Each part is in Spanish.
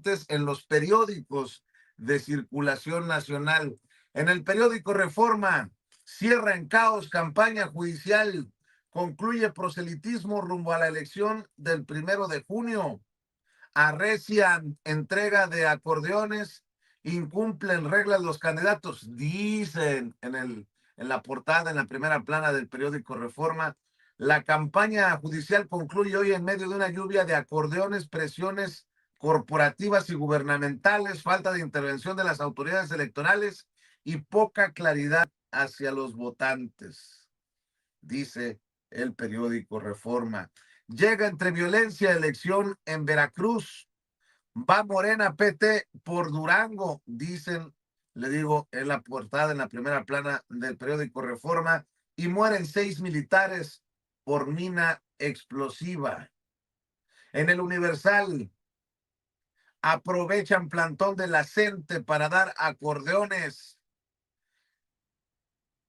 importantes en los periódicos de circulación nacional. En el periódico Reforma, cierra en caos campaña judicial, concluye proselitismo rumbo a la elección del 1 de junio. Arrecian entrega de acordeones, incumplen reglas los candidatos, dicen en la portada, en la primera plana del periódico Reforma. La campaña judicial concluye hoy en medio de una lluvia de acordeones, presiones corporativas y gubernamentales, falta de intervención de las autoridades electorales y poca claridad hacia los votantes, dice el periódico Reforma. Llega entre violencia, elección en Veracruz. Va Morena PT por Durango, dicen, le digo, en la portada, en la primera plana del periódico Reforma, y mueren 6 militares por mina explosiva. En el Universal, aprovechan plantón de la CENTE para dar acordeones.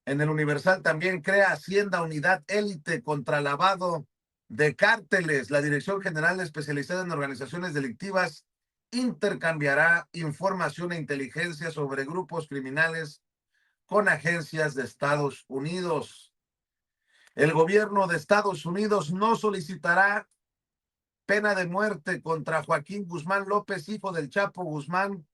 En el Universal también crea Hacienda Unidad Élite contra lavado de cárteles. La Dirección General especializada en organizaciones delictivas intercambiará información e inteligencia sobre grupos criminales con agencias de Estados Unidos. El gobierno de Estados Unidos no solicitará pena de muerte contra Joaquín Guzmán López, hijo del Chapo Guzmán,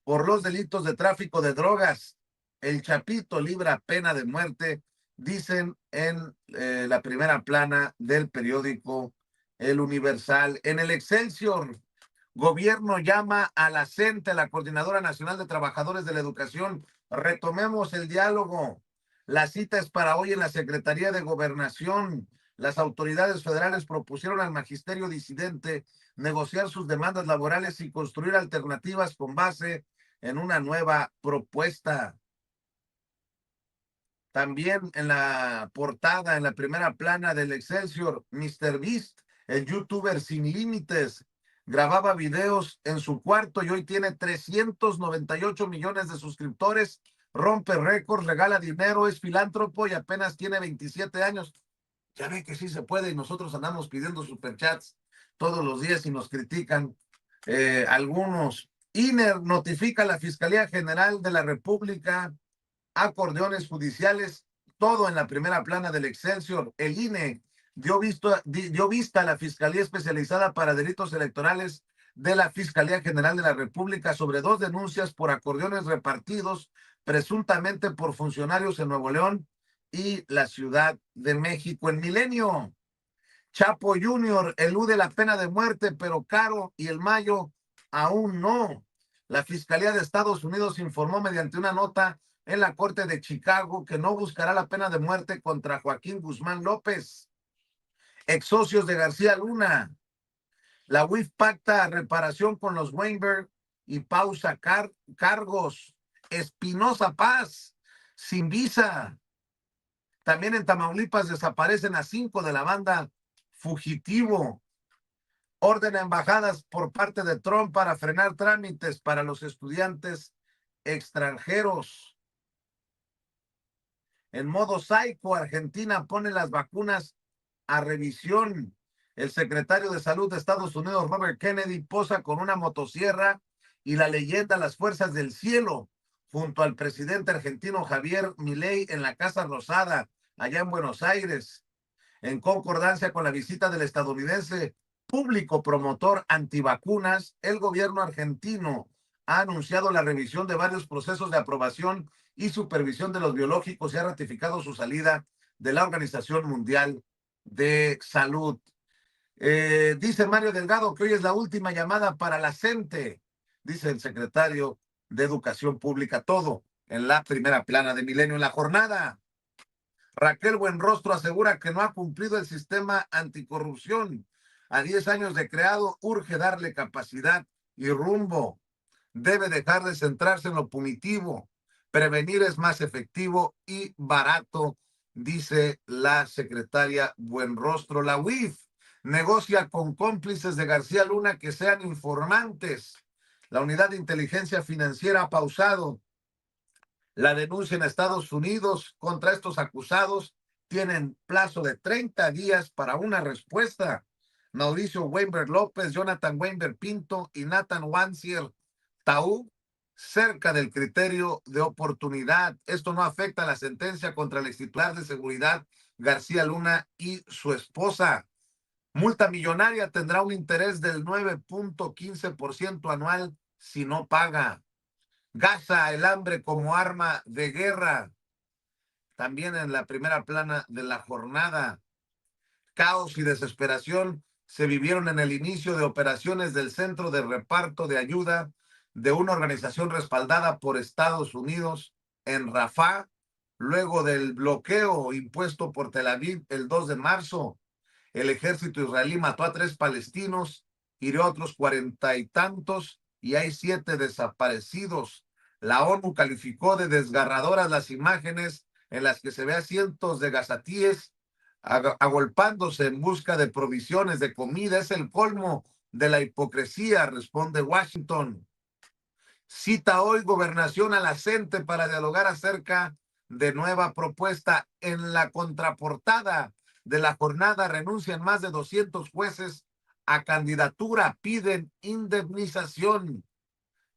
por los delitos de tráfico de drogas. El Chapito libra pena de muerte, dicen en la primera plana del periódico El Universal. En el Excelsior, gobierno llama a la CENTE, la Coordinadora Nacional de Trabajadores de la Educación. Retomemos el diálogo. La cita es para hoy en la Secretaría de Gobernación. Las autoridades federales propusieron al magisterio disidente negociar sus demandas laborales y construir alternativas con base en una nueva propuesta. También en la portada, en la primera plana del Excelsior, Mr. Beast, el youtuber sin límites, grababa videos en su cuarto y hoy tiene 398 millones de suscriptores, rompe récords, regala dinero, es filántropo y apenas tiene 27 años. Ya ve que sí se puede y nosotros andamos pidiendo superchats todos los días y nos critican algunos. INE notifica a la Fiscalía General de la República acordeones judiciales, todo en la primera plana del Excelsior. El INE dio vista a la Fiscalía Especializada para Delitos Electorales de la Fiscalía General de la República sobre 2 denuncias por acordeones repartidos presuntamente por funcionarios en Nuevo León y la Ciudad de México. En Milenio, Chapo Jr. elude la pena de muerte, pero Caro y el Mayo aún no. La Fiscalía de Estados Unidos informó mediante una nota en la Corte de Chicago que no buscará la pena de muerte contra Joaquín Guzmán López. Ex socios de García Luna. La UIF pacta reparación con los Weinberg y pausa cargos. Espinosa Paz, sin visa. También en Tamaulipas desaparecen a 5 de la banda Fugitivo. Orden a embajadas por parte de Trump para frenar trámites para los estudiantes extranjeros. En modo psycho, Argentina pone las vacunas a revisión. El secretario de Salud de Estados Unidos, Robert Kennedy, posa con una motosierra y la leyenda Las Fuerzas del Cielo junto al presidente argentino Javier Milei en la Casa Rosada, allá en Buenos Aires, en concordancia con la visita del estadounidense público promotor antivacunas. El gobierno argentino ha anunciado la revisión de varios procesos de aprobación y supervisión de los biológicos y ha ratificado su salida de la Organización Mundial de Salud. Dice Mario Delgado que hoy es la última llamada para la CENTE, dice el secretario de Educación Pública. Todo en la primera plana de Milenio. En la jornada, Raquel Buenrostro asegura que no ha cumplido el sistema anticorrupción. A 10 años de creado, urge darle capacidad y rumbo. Debe dejar de centrarse en lo punitivo. Prevenir es más efectivo y barato, dice la secretaria Buenrostro. La UIF negocia con cómplices de García Luna que sean informantes. La Unidad de Inteligencia Financiera ha pausado la denuncia en Estados Unidos contra estos acusados. Tienen plazo de 30 días para una respuesta. Mauricio Weinberg López, Jonathan Weinberg Pinto y Nathan Wansier Taú, cerca del criterio de oportunidad. Esto no afecta a la sentencia contra el extitular de seguridad García Luna y su esposa. Multa millonaria, tendrá un interés del 9.15% anual si no paga. Gaza, el hambre como arma de guerra. También en la primera plana de la jornada. Caos y desesperación se vivieron en el inicio de operaciones del Centro de Reparto de Ayuda de una organización respaldada por Estados Unidos en Rafah, luego del bloqueo impuesto por Tel Aviv el 2 de marzo. El ejército israelí mató a 3 palestinos, hirió a otros 40 y tantos y hay 7 desaparecidos. La ONU calificó de desgarradoras las imágenes en las que se ve a cientos de gazatíes agolpándose en busca de provisiones de comida. Es el colmo de la hipocresía, responde Washington. Cita hoy Gobernación a la CENTE para dialogar acerca de nueva propuesta. En la contraportada de la jornada renuncian más de 200 jueces a candidatura, piden indemnización.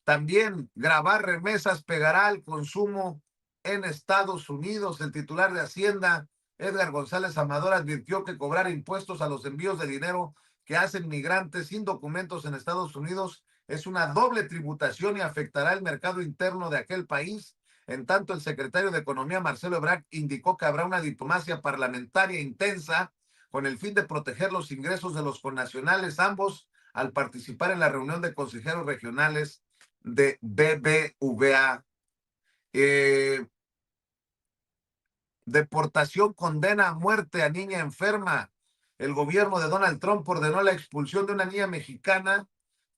También grabar remesas pegará al consumo en Estados Unidos. El titular de Hacienda, Edgar González Amador, advirtió que cobrar impuestos a los envíos de dinero que hacen migrantes sin documentos en Estados Unidos es una doble tributación y afectará el mercado interno de aquel país. En tanto, el secretario de Economía, Marcelo Ebrard, indicó que habrá una diplomacia parlamentaria intensa con el fin de proteger los ingresos de los connacionales, ambos al participar en la reunión de consejeros regionales de BBVA. Deportación condena a muerte a niña enferma. El gobierno de Donald Trump ordenó la expulsión de una niña mexicana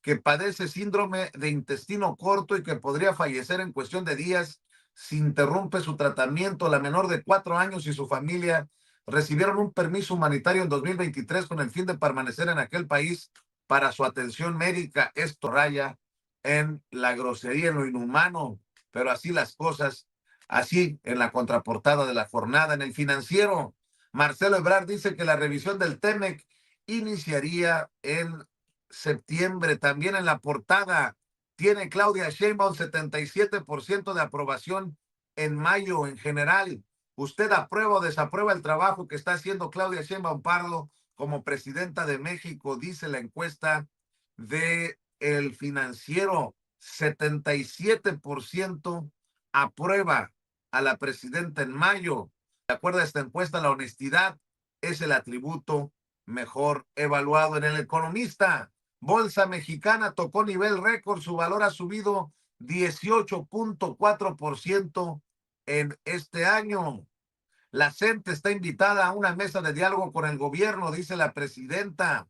que padece síndrome de intestino corto y que podría fallecer en cuestión de días si interrumpe su tratamiento. La menor de 4 años y su familia recibieron un permiso humanitario en 2023 con el fin de permanecer en aquel país para su atención médica. Esto raya en la grosería, en lo inhumano, pero así las cosas. Así, en la contraportada de la jornada, en el Financiero, Marcelo Ebrard dice que la revisión del TEMEC iniciaría en septiembre. También en la portada tiene Claudia Sheinbaum 77% de aprobación en mayo en general. ¿Usted aprueba o desaprueba el trabajo que está haciendo Claudia Sheinbaum Pardo como presidenta de México? Dice la encuesta de El Financiero. 77% aprueba a la presidenta en mayo. De acuerdo a esta encuesta, la honestidad es el atributo mejor evaluado. En El Economista, Bolsa Mexicana tocó nivel récord, su valor ha subido 18.4% en este año. La CENTE está invitada a una mesa de diálogo con el gobierno, dice la presidenta.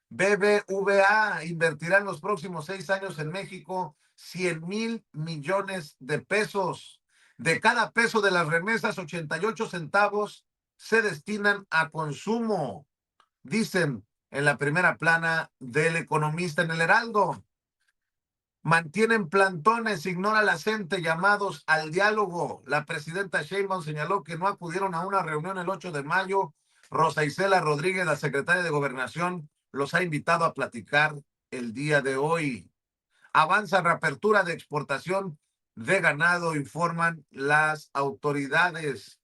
BBVA invertirá en los próximos 6 años en México 100,000 millones de pesos. De cada peso de las remesas, 88 centavos se destinan a consumo, dicen en la primera plana del Economista. En El Heraldo, mantienen plantones, ignora la gente, llamados al diálogo. La presidenta Sheinbaum señaló que no acudieron a una reunión el 8 de mayo. Rosa Isela Rodríguez, la secretaria de Gobernación, los ha invitado a platicar el día de hoy. Avanza reapertura de exportación de ganado, informan las autoridades.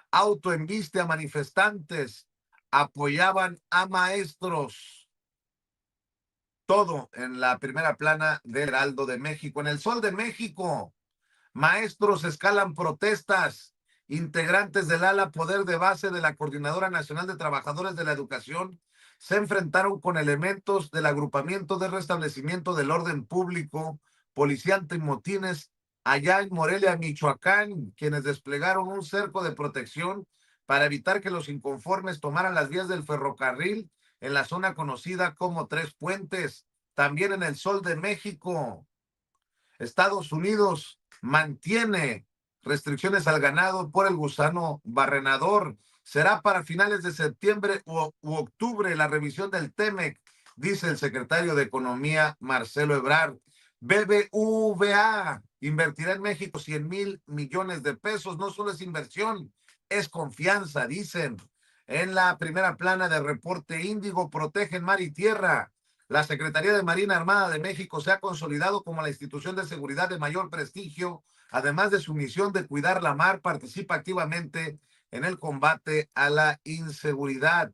Autoembiste a manifestantes, apoyaban a maestros. Todo en la primera plana del Heraldo de México. En El Sol de México, maestros escalan protestas. Integrantes del ala Poder de Base de la Coordinadora Nacional de Trabajadores de la Educación se enfrentaron con elementos del Agrupamiento de Restablecimiento del Orden Público, Policía Antimotines, allá en Morelia, Michoacán, quienes desplegaron un cerco de protección para evitar que los inconformes tomaran las vías del ferrocarril en la zona conocida como Tres Puentes. También en El Sol de México, Estados Unidos mantiene restricciones al ganado por el gusano barrenador. Será para finales de septiembre u octubre la revisión del TEMEC, dice el secretario de Economía, Marcelo Ebrard. BBVA invertirá en México 100,000 millones de pesos. No solo es inversión, es confianza, dicen. En la primera plana de Reporte Índigo, protegen mar y tierra. La Secretaría de Marina Armada de México se ha consolidado como la institución de seguridad de mayor prestigio. Además de su misión de cuidar la mar, participa activamente en el combate a la inseguridad.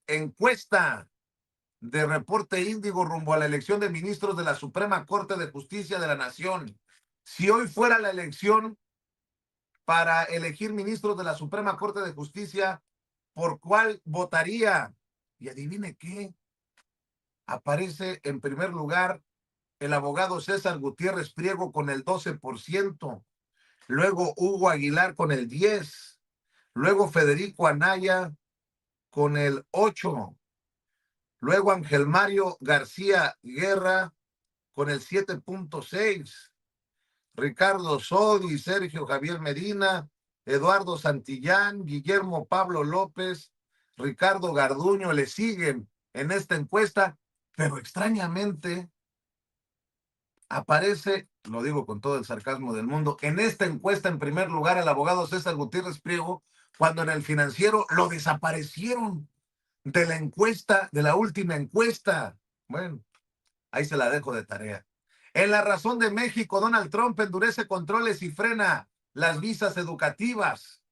Encuesta de Reporte Índigo rumbo a la elección de ministros de la Suprema Corte de Justicia de la Nación. Si hoy fuera la elección para elegir ministros de la Suprema Corte de Justicia, ¿por cuál votaría? Y adivine qué, aparece en primer lugar el abogado César Gutiérrez Priego con el 12%, luego Hugo Aguilar con el 10%, luego Federico Anaya con el 8%, luego Ángel Mario García Guerra con el 7.6%, Ricardo Sodi, Sergio Javier Medina, Eduardo Santillán, Guillermo Pablo López, Ricardo Garduño le siguen en esta encuesta, pero extrañamente aparece, lo digo con todo el sarcasmo del mundo, en esta encuesta en primer lugar el abogado César Gutiérrez Priego, cuando en el Financiero lo desaparecieron de la encuesta, de la última encuesta. Bueno, ahí se la dejo de tarea. En La Razón de México, Donald Trump endurece controles y frena las visas educativas.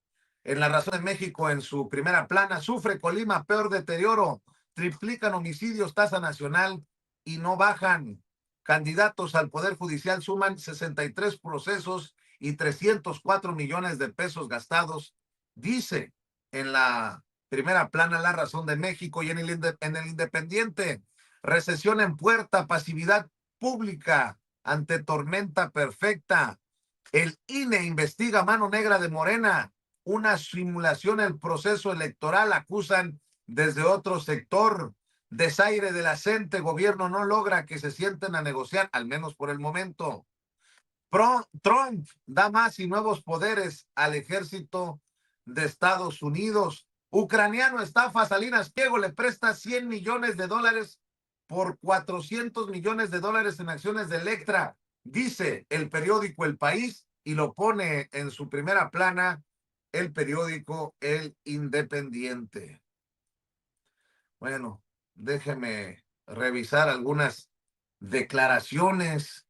En La Razón de México, en su primera plana, sufre Colima peor deterioro, triplican homicidios, tasa nacional y no bajan. Candidatos al Poder Judicial suman 63 procesos y 304 millones de pesos gastados, dice en la primera plana La Razón de México. Y en el Independiente, recesión en puerta, pasividad pública ante tormenta perfecta. El INE investiga mano negra de Morena, una simulación el proceso electoral, acusan desde otro sector. Desaire de la CENTE, gobierno no logra que se sienten a negociar, al menos por el momento. Trump da más y nuevos poderes al ejército de Estados Unidos. Ucraniano estafa a Salinas Pliego, le presta $100 millones por $400 millones en acciones de Electra, dice el periódico El País, y lo pone en su primera plana el periódico El Independiente. Bueno, déjeme revisar algunas declaraciones